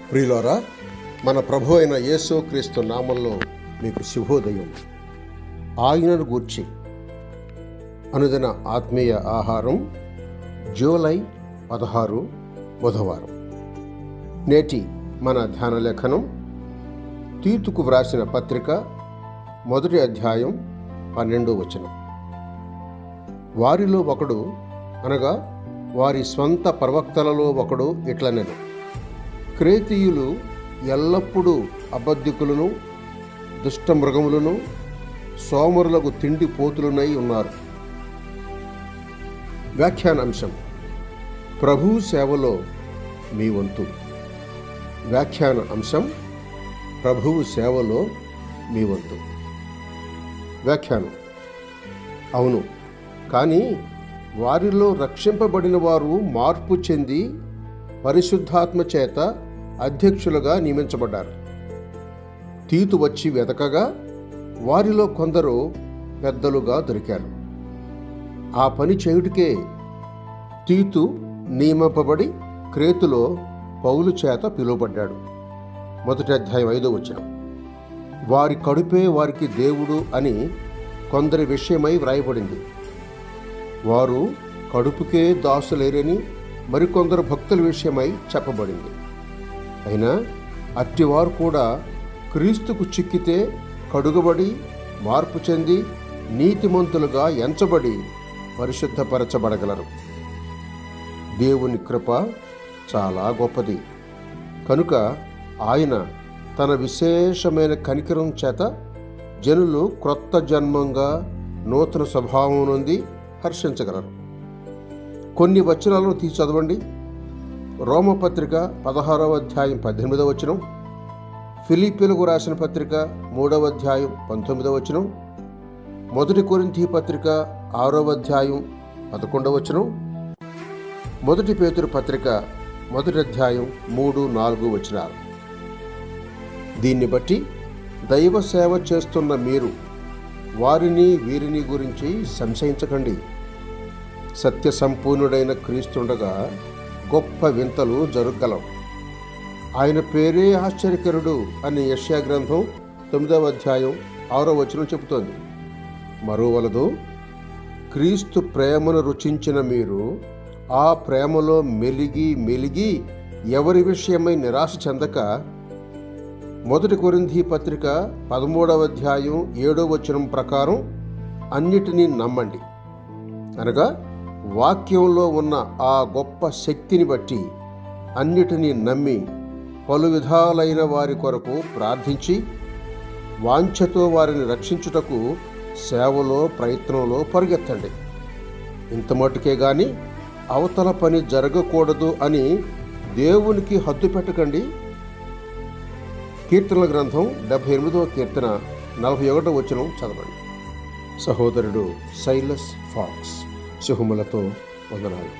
ప్రియులారా, మన ప్రభు అయిన యేసు క్రీస్తు నామంలో మీకు శుభోదయం. ఆయనను గూర్చి అనుదిన ఆత్మీయ ఆహారం, జూలై 16 బుధవారం. నేటి మన ధ్యాన లేఖనం తీతుకు వ్రాసిన పత్రిక 1వ అధ్యాయం 12వ వచనం. వారిలో ఒకడు, అనగా వారి స్వంత ప్రవక్తలలో ఒకడు ఇట్లనెను: క్రేతీయులు ఎల్లప్పుడూ అబద్ధికులను, దుష్టమృగములను, సోమరులకు తిండి పోతులనై ఉన్నారు. వ్యాఖ్యానాంశం: ప్రభువు సేవలో మీ వంతు. వ్యాఖ్యాన అంశం: ప్రభువు సేవలో మీ వంతు. వ్యాఖ్యానం: అవును, కానీ వారిలో రక్షింపబడిన వారు మార్పు చెంది పరిశుద్ధాత్మ చేత అధ్యక్షులుగా నియమించబడ్డారు. తీతు వచ్చి వెతకగా వారిలో కొందరు పెద్దలుగా దొరికారు. ఆ పని చేయుటికే తీతు నియమింపబడి క్రేతులో పౌలు చేత పిలువబడ్డాడు. 1వ అధ్యాయం 5వ వచనం. వారి కడుపే వారికి దేవుడు అని కొందరి విషయమై వ్రాయబడింది. వారు కడుపుకే దాసులేరని మరికొందరు భక్తుల విషయమై చెప్పబడింది. అయినా అట్టివారు కూడా క్రీస్తుకు చిక్కితే కడుగబడి, మార్పు చెంది, నీతిమంతులుగా ఎంచబడి పరిశుద్ధపరచబడగలరు. దేవుని కృప చాలా గొప్పది. కనుక ఆయన తన విశేషమైన కనికరం చేత జనులు క్రొత్త జన్మంగా నూతన స్వభావం నుండి హర్షించగలరు. కొన్ని వచనాలను తీసి చదవండి. రోమపత్రిక 16వ అధ్యాయం 18వ వచనం, ఫిలిప్పీలకు రాసిన పత్రిక 3వ అధ్యాయం 19వ వచనం, 1 కొరింథీ పత్రిక 6వ అధ్యాయం 11వ వచనం, 1 పేతురు పత్రిక 1వ అధ్యాయం 3, 4 వచనాలు. దీన్ని బట్టి దైవ సేవ చేస్తున్న మీరు వారిని వీరిని గురించి సంశయించకండి. సత్య సంపూర్ణుడైన క్రీస్తుండగా గొప్ప వింతలు జరగగలవు. ఆయన పేరే ఆశ్చర్యకరుడు అని యెషయా గ్రంథం 9వ అధ్యాయం 6వ వచనం చెబుతోంది. మరోవలదు, క్రీస్తు ప్రేమను రుచించిన మీరు ఆ ప్రేమలో మెలిగి ఎవరి విషయమై నిరాశ చెందక 1 కొరింథీ పత్రిక 13వ అధ్యాయం 7వ వచనం ప్రకారం అన్నిటినీ నమ్మండి. అనగా వాక్యంలో ఉన్న ఆ గొప్ప శక్తిని బట్టి అన్నిటినీ నమ్మి పలు విధాలైన వారి కొరకు ప్రార్థించి వాంఛతో వారిని రక్షించుటకు సేవలో, ప్రయత్నంలో పరుగెత్తండి. ఇంత మటుకే గాని అవతల పని జరగకూడదు అని దేవునికి హద్దు పెట్టకండి. కీర్తనల గ్రంథం 78వ కీర్తన 41వ వచనం చదవండి. సహోదరుడు సైలస్ ఫాక్స్. శుభములతో వందనాలు.